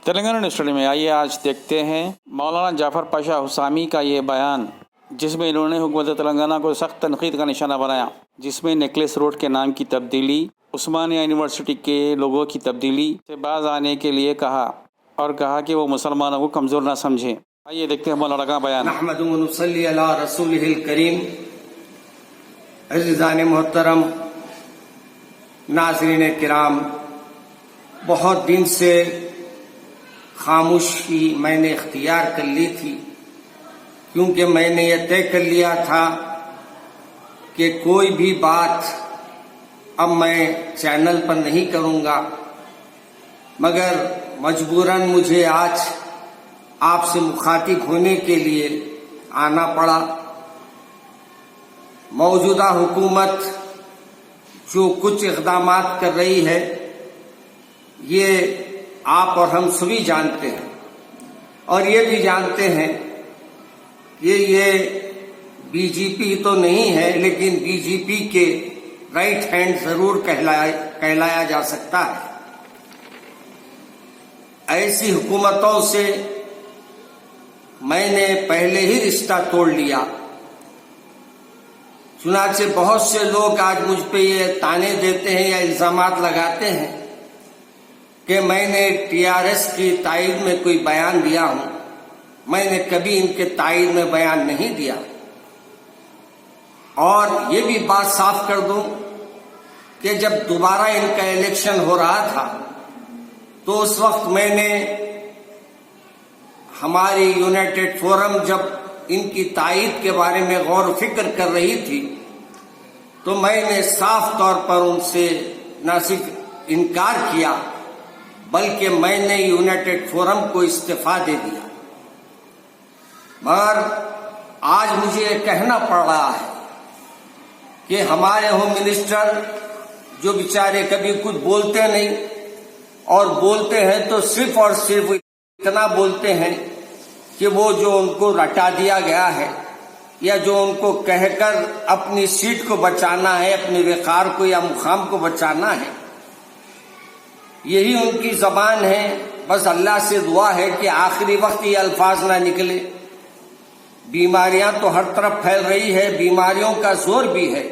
Telangana news studio میں آئیے آج دیکھتے ہیں مولانا جعفر پاشا حسامی کا یہ بیان، جس میں انہوں نے حکومت تلنگانہ کو سخت تنقید کا نشانہ بنایا، جس میں نیکلس روڈ کے نام کی تبدیلی، عثمانیہ یونیورسٹی کے لوگوں کی تبدیلی سے باز آنے کے لیے کہا اور کہا کہ وہ مسلمانوں کو کمزور نہ سمجھیں۔ آئیے دیکھتے ہیں مولانا کا بیان۔ نحمد و نصلی علی رسولہ الکریم۔ عزیزان محترم، ناظرین کرام، بہت دن سے خاموشی میں نے اختیار کر لی تھی، کیونکہ میں نے یہ طے کر لیا تھا کہ کوئی بھی بات اب میں چینل پر نہیں کروں گا، مگر مجبوراً مجھے آج آپ سے مخاطب ہونے کے لیے آنا پڑا۔ موجودہ حکومت جو کچھ اقدامات کر رہی ہے، یہ آپ اور ہم سبھی جانتے ہیں، اور یہ بھی جانتے ہیں کہ یہ بی جے پی تو نہیں ہے، لیکن بی جے پی کے رائٹ ہینڈ ضرور کہلایا جا سکتا ہے۔ ایسی حکومتوں سے میں نے پہلے ہی رشتہ توڑ لیا، چنانچہ بہت سے لوگ آج مجھ پہ یہ تانے دیتے ہیں یا الزامات لگاتے ہیں کہ میں نے ٹی آر ایس کی تائید میں کوئی بیان دیا ہوں۔ میں نے کبھی ان کے تائید میں بیان نہیں دیا، اور یہ بھی بات صاف کر دوں کہ جب دوبارہ ان کا الیکشن ہو رہا تھا تو اس وقت میں نے ہماری یونائٹڈ فورم جب ان کی تائید کے بارے میں غور و فکر کر رہی تھی تو میں نے صاف طور پر ان سے نہ صرف انکار کیا بلکہ میں نے یونائٹڈ فورم کو استعفیٰ دے دیا۔ مگر آج مجھے یہ کہنا پڑ رہا ہے کہ ہمارے ہوم منسٹر جو بیچارے کبھی کچھ بولتے نہیں، اور بولتے ہیں تو صرف اور صرف اتنا بولتے ہیں کہ وہ جو ان کو رٹا دیا گیا ہے یا جو ان کو کہہ کر اپنی سیٹ کو بچانا ہے، اپنے وقار کو یا مقام کو بچانا ہے، یہی ان کی زبان ہے۔ بس اللہ سے دعا ہے کہ آخری وقت یہ الفاظ نہ نکلے۔ بیماریاں تو ہر طرف پھیل رہی ہے، بیماریوں کا زور بھی ہے،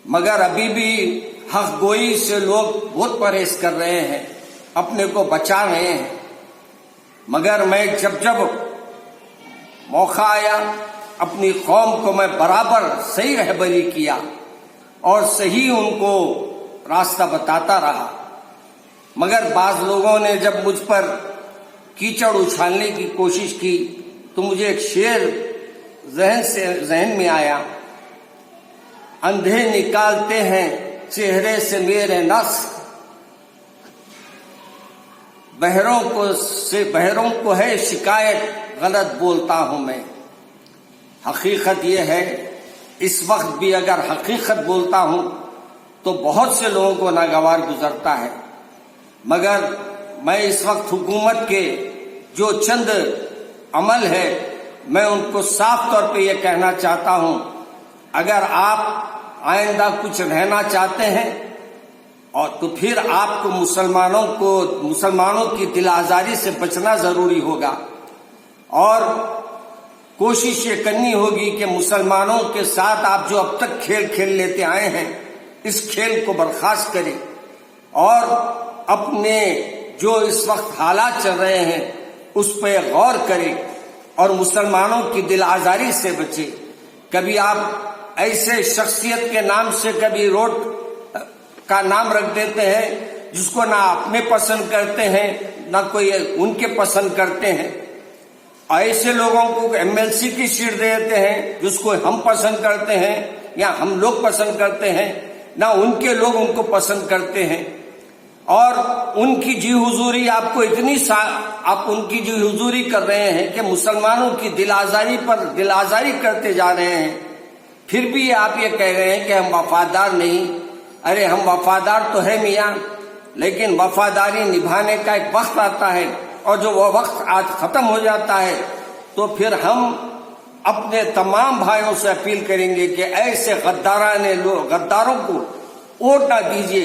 مگر ابھی بھی حق گوئی سے لوگ بہت پرہیز کر رہے ہیں، اپنے کو بچا رہے ہیں۔ مگر میں جب موقع آیا اپنی قوم کو میں برابر صحیح رہبری کیا اور صحیح ان کو راستہ بتاتا رہا، مگر بعض لوگوں نے جب مجھ پر کیچڑ اچھالنے کی کوشش کی تو مجھے ایک شعر ذہن میں آیا: اندھے نکالتے ہیں چہرے سے میرے نقص، بہروں کو ہے شکایت غلط بولتا ہوں میں۔ حقیقت یہ ہے، اس وقت بھی اگر حقیقت بولتا ہوں تو بہت سے لوگوں کو ناگوار گزرتا ہے، مگر میں اس وقت حکومت کے جو چند عمل ہے میں ان کو صاف طور پہ یہ کہنا چاہتا ہوں، اگر آپ آئندہ کچھ رہنا چاہتے ہیں اور تو پھر آپ کو مسلمانوں کی دل آزاری سے بچنا ضروری ہوگا، اور کوشش یہ کرنی ہوگی کہ مسلمانوں کے ساتھ آپ جو اب تک کھیل کھیل لیتے آئے ہیں اس کھیل کو برخاست کریں، اور اپنے جو اس وقت حالات چل رہے ہیں اس پہ غور کریں اور مسلمانوں کی دل آزاری سے بچیں۔ کبھی آپ ایسے شخصیت کے نام سے کبھی روڈ کا نام رکھ دیتے ہیں جس کو نہ اپنے پسند کرتے ہیں نہ کوئی ان کے پسند کرتے ہیں، ایسے لوگوں کو ایم ایل سی کی سیٹ دے دیتے ہیں جس کو ہم پسند کرتے ہیں یا ہم لوگ پسند کرتے ہیں، نہ ان کے لوگ ان کو پسند کرتے ہیں، اور ان کی جی حضوری آپ کو آپ ان کی جی حضوری کر رہے ہیں کہ مسلمانوں کی دل آزاری کرتے جا رہے ہیں، پھر بھی آپ یہ کہہ رہے ہیں کہ ہم وفادار نہیں۔ ارے ہم وفادار تو ہے میاں، لیکن وفاداری نبھانے کا ایک وقت آتا ہے، اور جو وہ وقت آج ختم ہو جاتا ہے تو پھر ہم اپنے تمام بھائیوں سے اپیل کریں گے کہ ایسے غداروں کو ووٹ نہ دیجیے